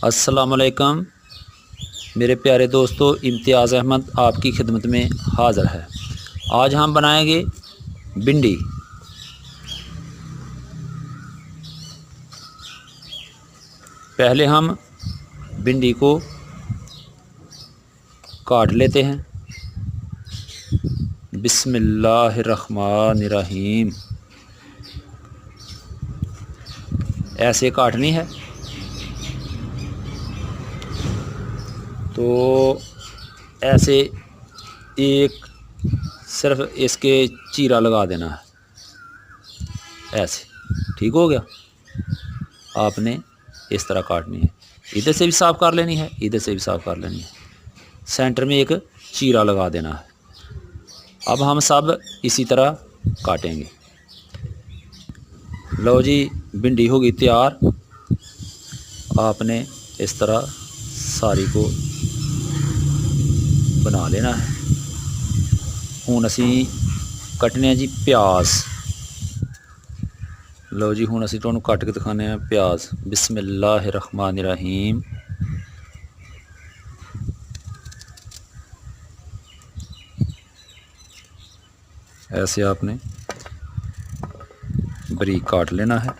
अस्सलामुअलैकुम मेरे प्यारे दोस्तों, इम्तियाज़ अहमद आपकी खिदमत में हाज़िर है। आज हम बनाएंगे भिंडी। पहले हम भिंडी को काट लेते हैं। बिस्मिल्लाहिर्रहमानिर्रहीम। ऐसे काटनी है। तो ऐसे एक सिर्फ इसके चीरा लगा देना है, ऐसे। ठीक हो गया। आपने इस तरह काटनी है। इधर से भी साफ़ कर लेनी है, इधर से भी साफ़ कर लेनी है। सेंटर में एक चीरा लगा देना है। अब हम सब इसी तरह काटेंगे। लो जी, भिंडी होगी तैयार। आपने इस तरह सारी को बना लेना है। हुण असी कटने जी प्याज। लो जी, हुण असी तुहानूं कट के दिखाने हैं प्याज। बिस्मिल्लाहिर्रहमानिर्रहीम। ऐसे आपने बारीक काट लेना है।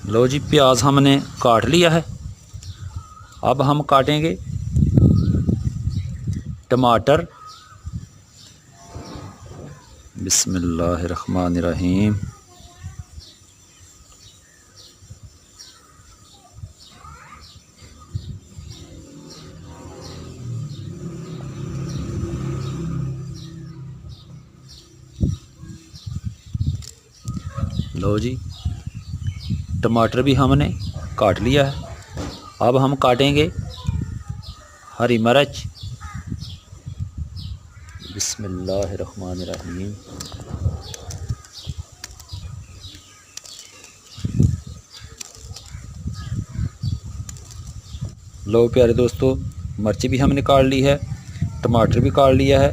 लो जी, प्याज हमने काट लिया है। अब हम काटेंगे टमाटर। बिस्मिल्लाहिर्रहमानिर्रहीम। लो जी, टमाटर भी हमने काट लिया है। अब हम काटेंगे हरी मिर्च। बिस्मिल्लाहिर्रहमानिर्रहीम। लो प्यारे दोस्तों, मिर्च भी हमने काट ली है, टमाटर भी काट लिया है,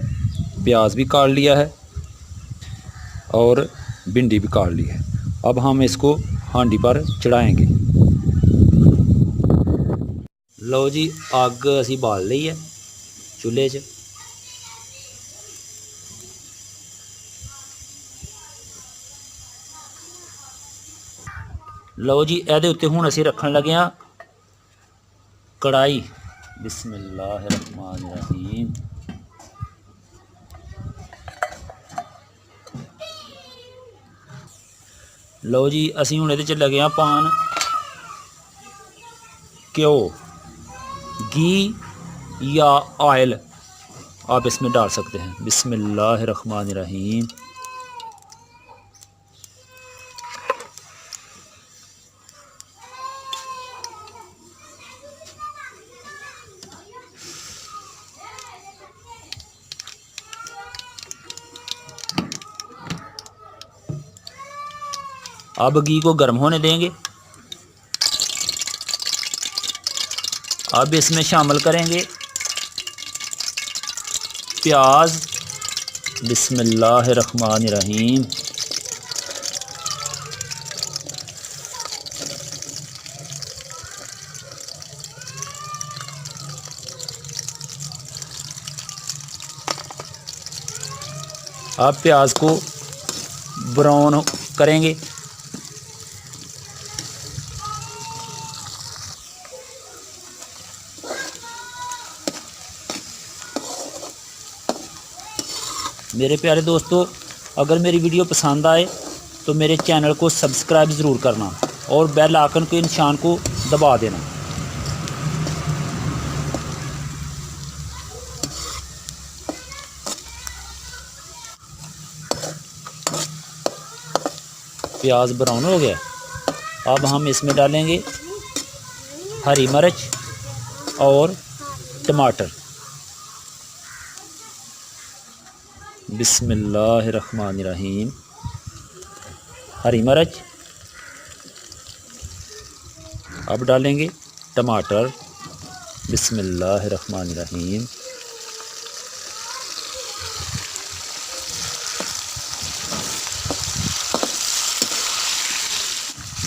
प्याज भी काट लिया है और भिंडी भी काट ली है। अब हम इसको हांडी पर चढ़ाएंगे। लो जी, अग असी बाल ली है चूल्हे 'च। लो जी, ਇਹਦੇ ਉੱਤੇ ਹੁਣ ਅਸੀਂ ਰੱਖਣ ਲੱਗੇ ਹਾਂ कढ़ाई। बिस्मिल्लाहिर्रहमानिर्रहीम। लो जी, असी हुण इहदे च लगे हाँ पान घ्यो, घी या ऑयल आप इसमें डाल सकते हैं। बिस्मिल्लाहिर्रहमानिर्रहीम। अब घी को गर्म होने देंगे। अब इसमें शामिल करेंगे प्याज। बिस्मिल्लाहिर्रहमानिर्रहीम। अब प्याज को ब्राउन करेंगे। मेरे प्यारे दोस्तों, अगर मेरी वीडियो पसंद आए तो मेरे चैनल को सब्सक्राइब ज़रूर करना और बेल आइकन के निशान को दबा देना। प्याज ब्राउन हो गया। अब हम इसमें डालेंगे हरी मिर्च और टमाटर। बिस्मिल्लाहिर्रहमानिर्रहीम। हरी मिर्च। अब डालेंगे टमाटर। बिस्मिल्लाहिर्रहमानिर्रहीम।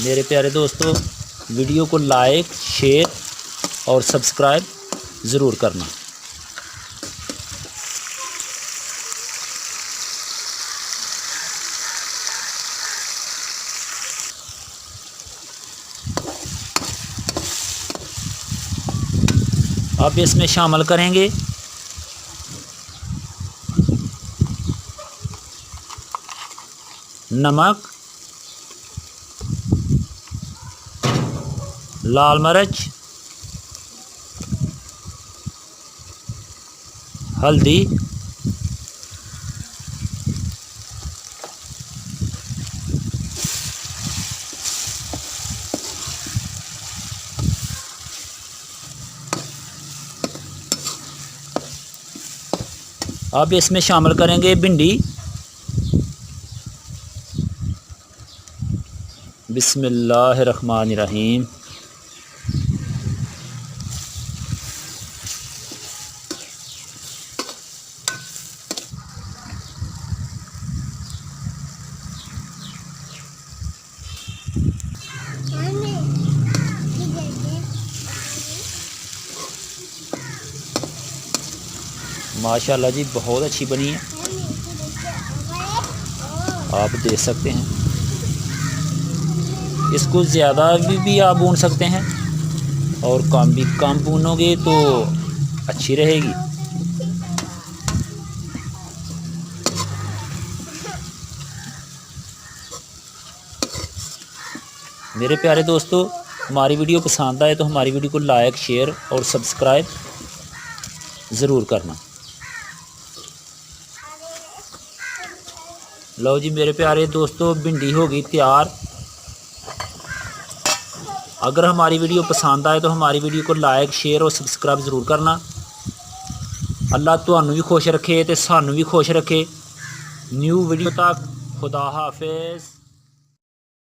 मेरे प्यारे दोस्तों, वीडियो को लाइक, शेयर और सब्सक्राइब ज़रूर करना। अब इसमें शामिल करेंगे नमक, लाल मिर्च, हल्दी, अब इसमें शामिल करेंगे भिंडी। बिस्मिल्लाहिर्रहमानिर्रहीम। माशाल्लाह जी, बहुत अच्छी बनी है, आप देख सकते हैं। इसको ज़्यादा भी आप भून सकते हैं और कम भूनोगे तो अच्छी रहेगी। मेरे प्यारे दोस्तों, हमारी वीडियो पसंद आए तो हमारी वीडियो को लाइक, शेयर और सब्सक्राइब ज़रूर करना। लो जी मेरे प्यारे दोस्तों, भिंडी होगी तैयार। अगर हमारी वीडियो पसंद आए तो हमारी वीडियो को लाइक, शेयर और सब्सक्राइब ज़रूर करना। अल्लाह तुहानू भी खुश रखे तो सानू भी खुश रखे। न्यू वीडियो तक खुदा हाफिज़।